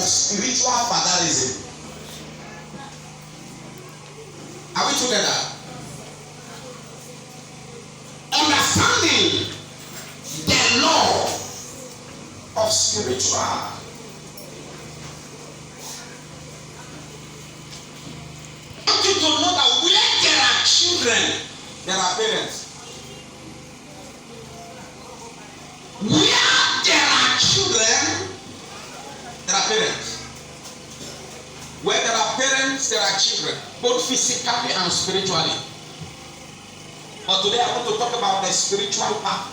spiritual fatherism. Are we together? Understanding the law of spiritual. I want you to know that where there are children, there are parents. Where there are children, there are parents. Where there are parents, there are children, both physically and spiritually. But today I want to talk about the spiritual part.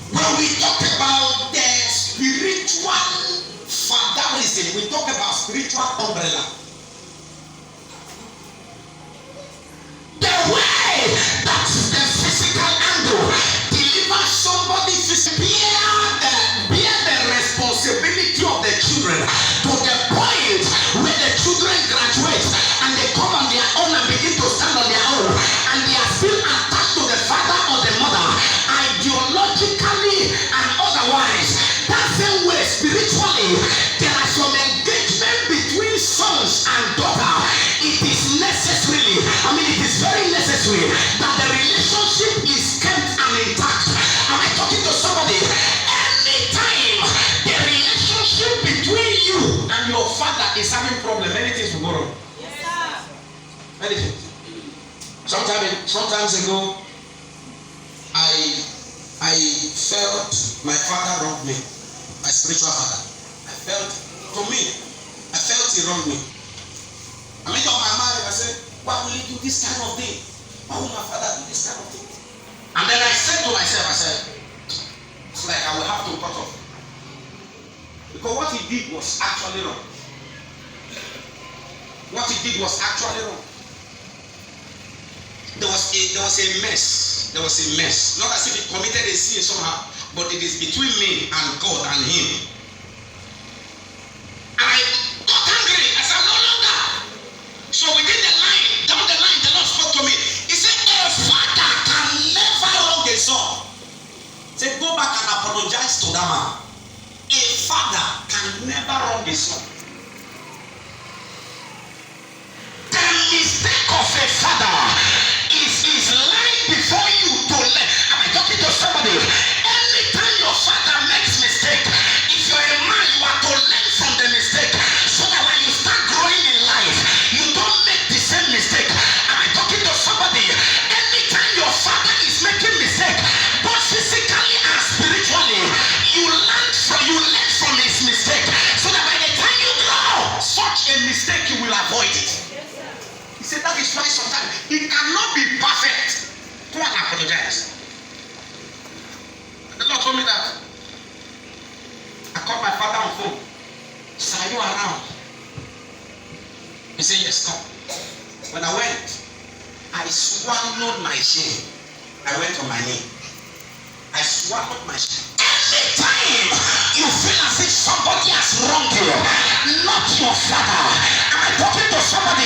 When we talk about the spiritual fatherism, we talk about spiritual umbrella. The way that the physical angle delivers somebody bear the responsibility of the children to the point where the children graduate and they come on their own and begin to stand on their own, and they are still attached to the father or the mother, ideologically and otherwise. That same way, spiritually, there are some engagement between sons and daughter. It is necessarily, it is very necessary that the relationship is kept and intact. Am I talking to somebody? Anytime the relationship between you and your father is having problem, many things will go wrong. Yes, sir. Many things. Sometimes ago, I felt my father wronged me, my spiritual father. I felt he wronged me. I made up my mind. I said, why will he do this kind of thing? Why will my father do this kind of thing? And then I said to myself, it's like I will have to cut off. Because what he did was actually wrong. What he did was actually wrong. There was a mess. There was a mess. Not as if he committed a sin somehow, but it is between me and God and him. And I got angry. I said, no longer. So within down the line, the Lord spoke to me. He said, a father can never wrong a son. He said, go back and apologize to that man. A father can never wrong a son. The mistake of a father is lying before you to learn. Am I talking to somebody? Anytime your father makes mistake, if you're a man, you are to learn from the mistake, so that when you start growing in life, you don't make the same mistake. Am I talking to somebody? Anytime your father is making mistake, both physically and spiritually, you learn from his mistake, so that by the time you grow, such a mistake you will avoid it. He said that is why sometimes it cannot be perfect. Go and apologize. The Lord told me that. I called my father on phone. He said, are you around? He said, yes, come. When I went, I swallowed my shame. I went on my knee. I swallowed my shame. Anytime you feel as if somebody has wronged you, not your father. Am I talking to somebody?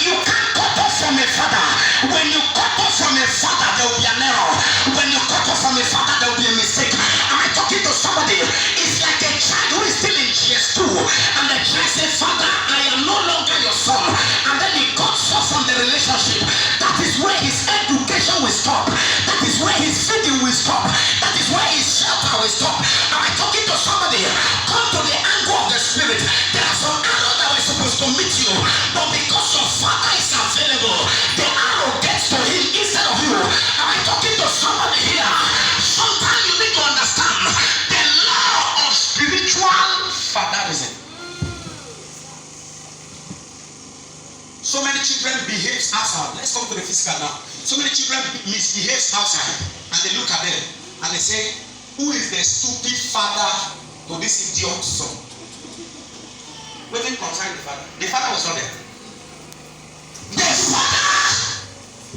You can't cut off from a father. When you cut off from a father, there will be an error. When you cut off from a father, there will be a mistake. Am I talking to somebody? It's like a child who is still in GS2, and the child says, Father, I am no longer your son. And then he cuts off from the relationship. That is where his education will stop. That is where his feeding will stop. That is where his shelter will stop. Am I talking to somebody? Come to the angle of the spirit. There are some arrows that were supposed to meet you, but because your father is available, the arrow gets to him instead of you. Am I talking to somebody here? Sometimes you need to understand the law of spiritual fatherism. So many children behave outside. Let's come to the physical now. So many children misbehave outside, and they look at them and they say, who is the stupid father to this idiot son? We didn't concern the father. The father was not there. The father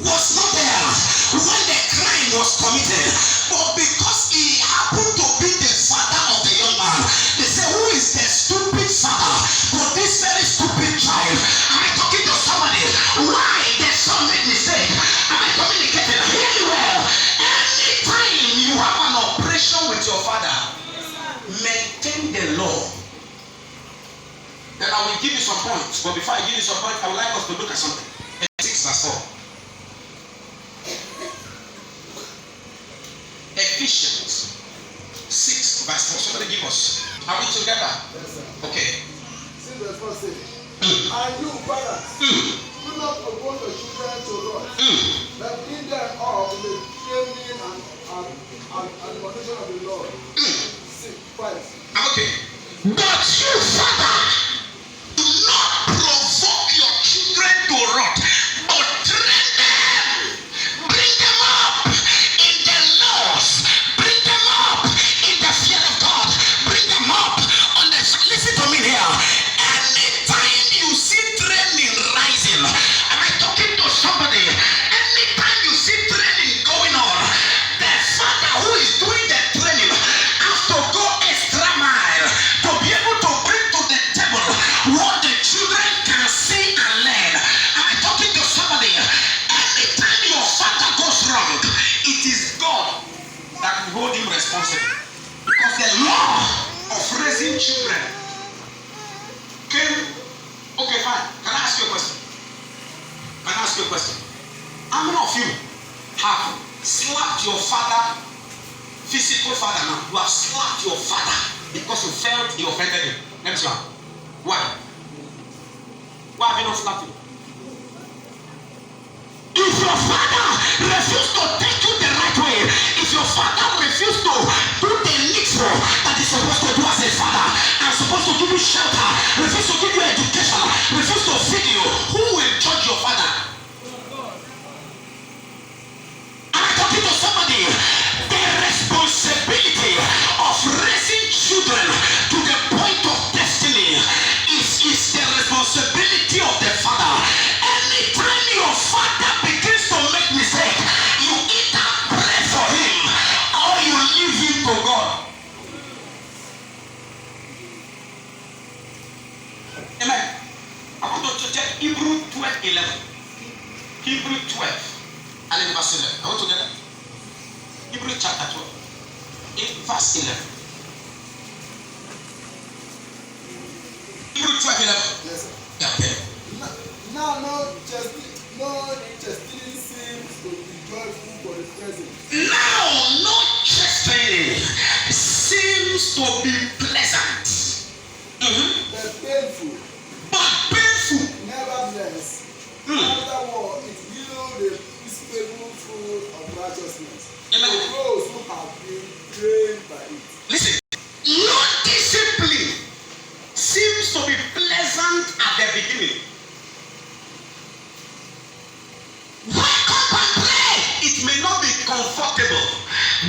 was not there when the crime was committed. But because he happened to be the father of the young man, they say, who is the stupid father to this very stupid child? Am I talking to somebody? Why the son made mistake? Am I communicating? Hear me well. Anytime you have an operation will give you some points, but before I give you some points, I would like us to look at something. 6 verse 4. Ephesians 6 verse 4. Somebody give us. Are we together? Yes, sir. Okay. 6 verse 4 says, and you, fathers, do not provoke your children to wrath, but bring them up in the training and admonition of the Lord. 6, 5. Okay. But you, father, do not provoke your children to wrath, but train them. Bring them up in the laws. Bring them up in the fear of God. Bring them up on the. Listen to me here. Anytime you see training rising, am I talking to somebody? Anytime you see training going on, the father who is doing the training has to go extra mile to be able to bring to the table what the children can see and learn. Am I talking to somebody? Anytime your father goes wrong, it is God that will hold him responsible. Because the law of raising children came. Okay, fine. Can I ask you a question? Can I ask you a question? How many of you have slapped your father, physical father now? You have slapped your father because you felt he offended him. Let me see. Why? Why have you not slapped him? If your father refused to take you the right way, if your father refused to do the needful that he's supposed to do as a father, and supposed to give you shelter, refused to give you education, refused to feed you, who will judge your father? I'm talking to somebody. The responsibility of raising children to the point of destiny is the responsibility of the father. Anytime your father begins to make mistake, you either pray for him or you leave him to God. Amen. I want to check Hebrew 12:11. Hebrew 12 and in verse 11. I want to get that. Hebrew chapter 12. In verse 11. Hebrew 12:11. Yes, sir. Yeah, okay. Now, no chastening seems to be joyful for the present. Now, no chastening seems to be pleasant. But painful. But painful. Nevertheless, afterward it yields the peaceable fruit of righteousness Amen. to those who have been trained by it. Listen, no discipline seems to be pleasant at the beginning. Wake up and pray. It may not be comfortable,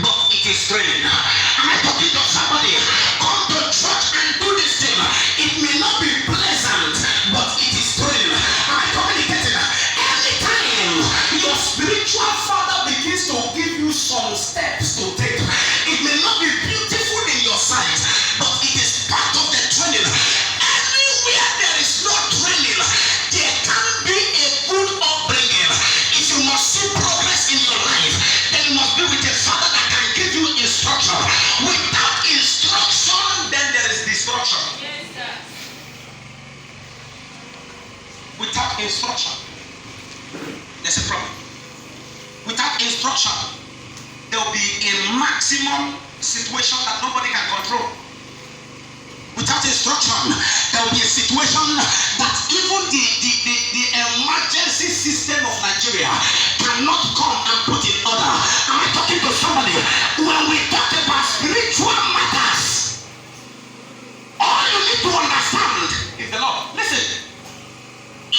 but it is training. Am I talking to somebody? Come to church and do this thing. It may not be pleasant, but it is training. Am I communicating? Anytime your spiritual father begins to give you some steps to take, it may not be beautiful in your sight, but it is part of the training. Anywhere there is no training, there can be a good upbringing. If you must see progress in your life, then you must be with a father that can give you instruction. Without instruction, then there is destruction. Yes, sir. Without instruction, there's a problem. Without instruction, there will be a maximum situation that nobody can control. Without instruction, there will be a situation that even the emergency system of Nigeria cannot come and put in order. Am I talking to somebody? When we talk about spiritual matters, all you need to understand is the Lord. Listen,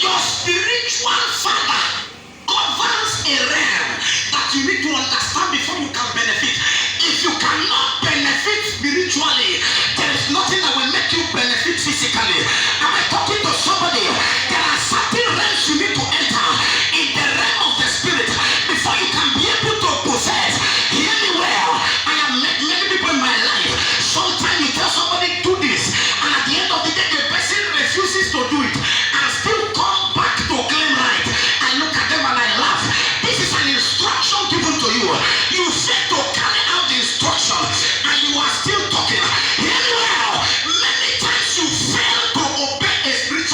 your spiritual father governs a realm that you need to understand before you can benefit. If you cannot benefit spiritually, there is nothing that will make you benefit physically. Am I talking to somebody? There are certain realms you need to enter in the realm of the spirit before you can be able to possess. Hear me well. I have met many people in my life. Sometimes you tell somebody do this, and at the end of the day, the person refuses to do it and still come back to claim right. I look at them and I laugh. This is an instruction given to you. You said to carry out the instruction, and you are still talking. Hear me well. Many times you fail to obey a spiritual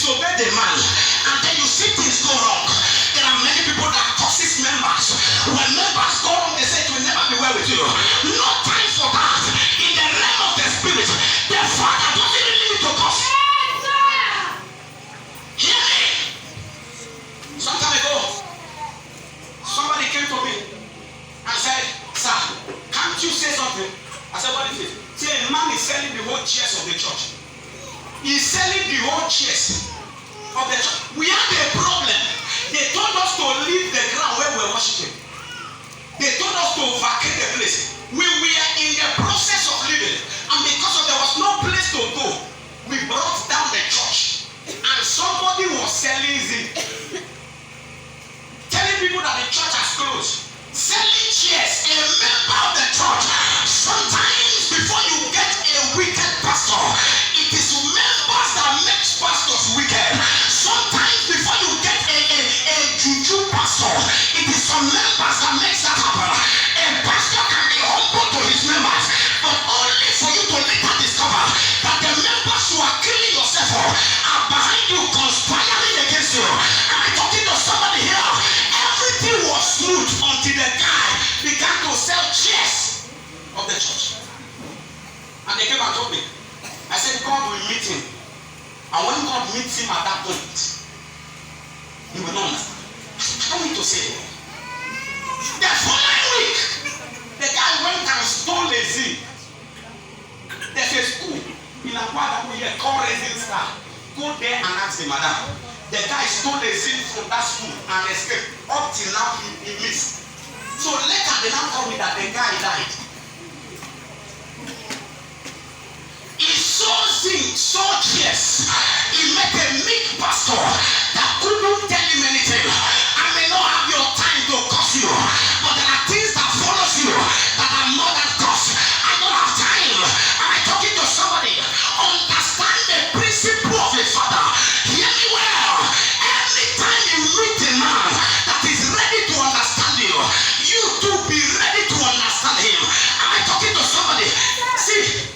disobey the man, and then you see things go wrong. There are many people that causes members. When members go wrong, they say it will never be well with you. No time for that. In the realm of the spirit, the Father doesn't really need to cause. Hear me. Some time ago, somebody came to me and said, "Sir, can't you say something?" I said, "What is it?" Say, "A man is selling the whole chairs of the church. He's selling the whole chairs of the church. We had a problem. They told us to leave the ground where we were worshiping. They told us to vacate the place. We were in the process of leaving, and because of there was no place to go, we brought down the church, and somebody was selling zinc, telling people that the church has closed, selling chairs. A member of the church. Sometimes before you get a wicked pastor, it is members that makes pastors wicked. Sometimes before you get a juju pastor, it is some members that makes that happen. A pastor can be humble to his members, but only for you to later discover that the members you are killing yourself for are behind you, conspiring against you. Am I talking to somebody here? Everything was smooth until the guy began to sell chairs of the church. And they came and told me. I said, God will meet him. And when God meets him at that point, he will not understand. I don't need to say it. The following week, the guy went and stole a zinc. There's a school in Akwada who here called Raising Star. Go there and ask the madam. The guy stole a zinc from that school and escaped. Up till now, he missed. So later, they now told me that the guy died. He saw zinc, saw chairs. He met a meek pastor that couldn't tell him anything. I may not have your time to curse you, but there are things that follows you that are more than curse. I don't have time. Am I talking to somebody? Understand the principle of a father. Hear me well. Anytime you meet a man that is ready to understand you, you too be ready to understand him. Am I talking to somebody? See,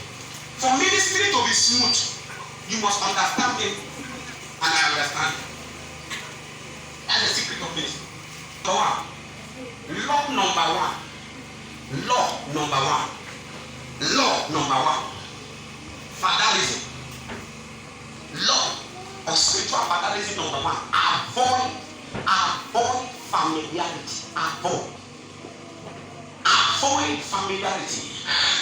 for ministry to be smooth, you must understand him, and I understand. That's the secret of ministry. Go on. Law number one. Law number one. Law number one. Fatherism. Law of spiritual fatherism number one. Avoid familiarity. Avoid familiarity.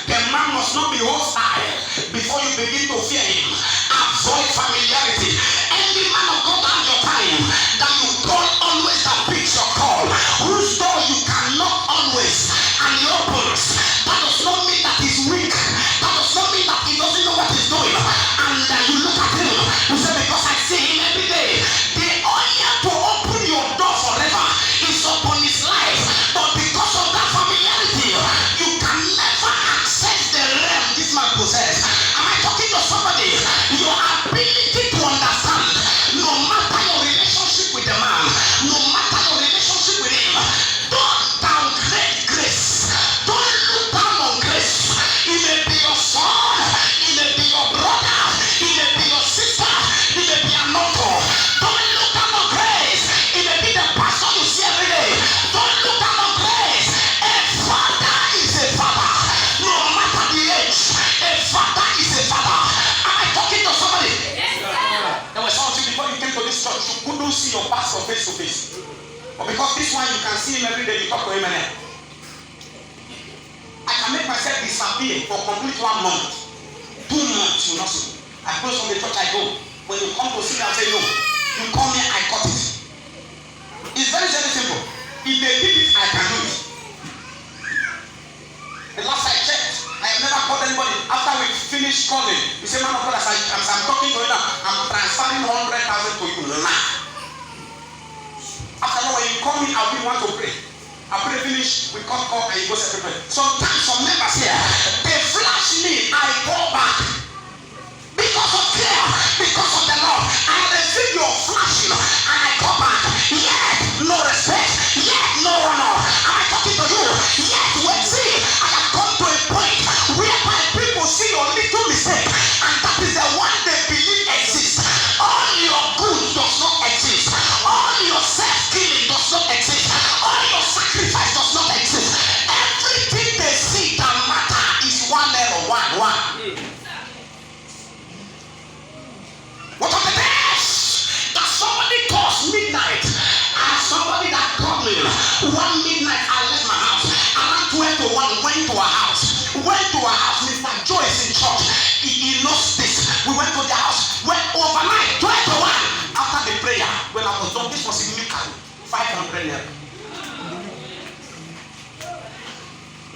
The man must not be hostile before you begin to fear him. Avoid familiarity. Any man of God at your time that you call always that picks your call, whose door you can knock always and he opens, that does not mean that he's weak. That does not mean that he doesn't know what he's doing. And you look at him, you say, because I see him every day. The oil to open your door forever is upon his life. But because of that familiarity, you can never access the realm this man possesses. Am I talking to somebody? Your ability to understand, no matter your relationship with the man, no matter your relationship with him, don't downgrade grace. Don't look down on grace. It may be your son, it may be your brother, it may be your sister, it may be an uncle. Don't look down on grace. It may be the pastor you see every day. Don't look down on grace. A father is a father. No matter the age, a father is a father. Am I talking to somebody? Yes, sir. There was something before you came to this church, you couldn't see your pastor face to face. But because this one you can see him every day, you talk to him and I can make myself disappear for complete 1 month. 2 months, you know. I close from the church, I go. When you come to see me, I say, no. You come here, I cut it. It's very, very simple. If they did it, I can do it. The last I checked, I have never called anybody. After we finished calling, you say, man of God, as I'm talking to you now, I'm transferring 100,000 to you now. After that, when you call me, I will want to pray. I pray finish, we call and you go separate. Sometimes some members here, they flash me, I go back. Because of fear, because of the Lord, I receive your flashing and I go back. Yet no respect, yet no honor. Am I talking to you? Yet wait, see, I have come to a point whereby people see your little mistake, and that is the one they believe exists. All your good house. Mr. Joe is in church. He knows this. We went to the house. Went overnight, 12 to 1. After the prayer, when I was done, this was in Newcastle, 500 naira.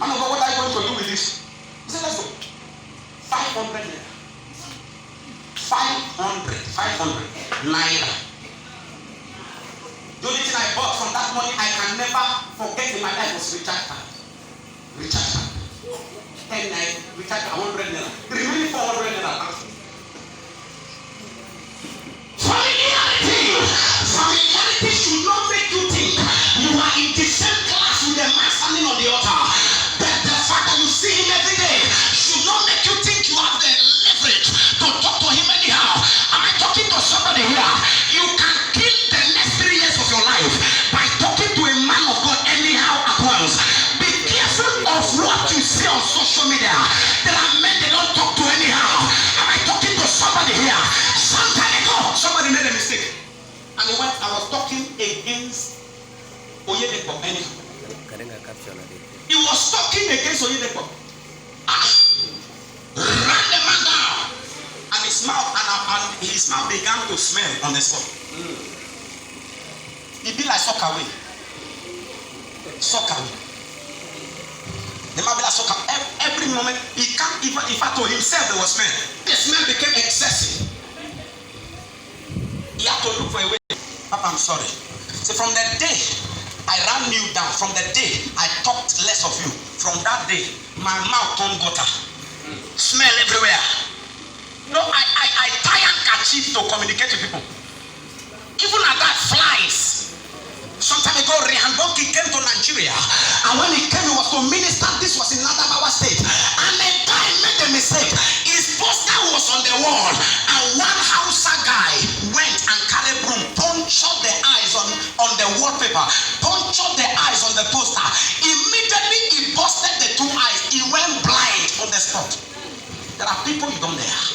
Man of God, what are you going to do with this? He said, let's go. 500 naira. 500 naira. The only thing I bought from that money I can never forget in my life was recharge card. Recharge card. 10 naira, recharge card, 100 naira. The remaining 400 naira. Familiarity should not make you think you are in the same class with the man standing on the altar. The fact that you see him every day should not make you think you have the leverage to talk to him anyhow. Am I talking to somebody here? You can kill the next 3 years of your life by talking to a man of God anyhow at once. Be careful of what you see on social media. There are men they don't talk to anyhow. Am I talking to somebody here? Some time ago, somebody made a mistake. And he went, I was talking against Oyedepo anyhow. He was talking against Oyedepo. Ran the man down. And his mouth began to smell on the spot. He be like suck away. Suck away. The man be like suck away. Every moment, he can't even, in fact, to himself there was smell. The smell became excessive. He had to look for a way. Papa, I'm sorry. So from the day I ran you down, from the day I talked less of you, from that day, my mouth turned gutter. Smell everywhere. No, I tie handkerchief to communicate to people. Even at that, flies. Some time ago, Rihanboki came to Nigeria, and when he came, he was to minister. This was in Adamawa State, and a guy made a mistake. His poster was on the wall, and one Hausa guy went and carried broom, punctured the eyes on the wallpaper, punctured the eyes on the poster. Immediately, he busted the 2 eyes. He went blind on the spot. There are people you don't know.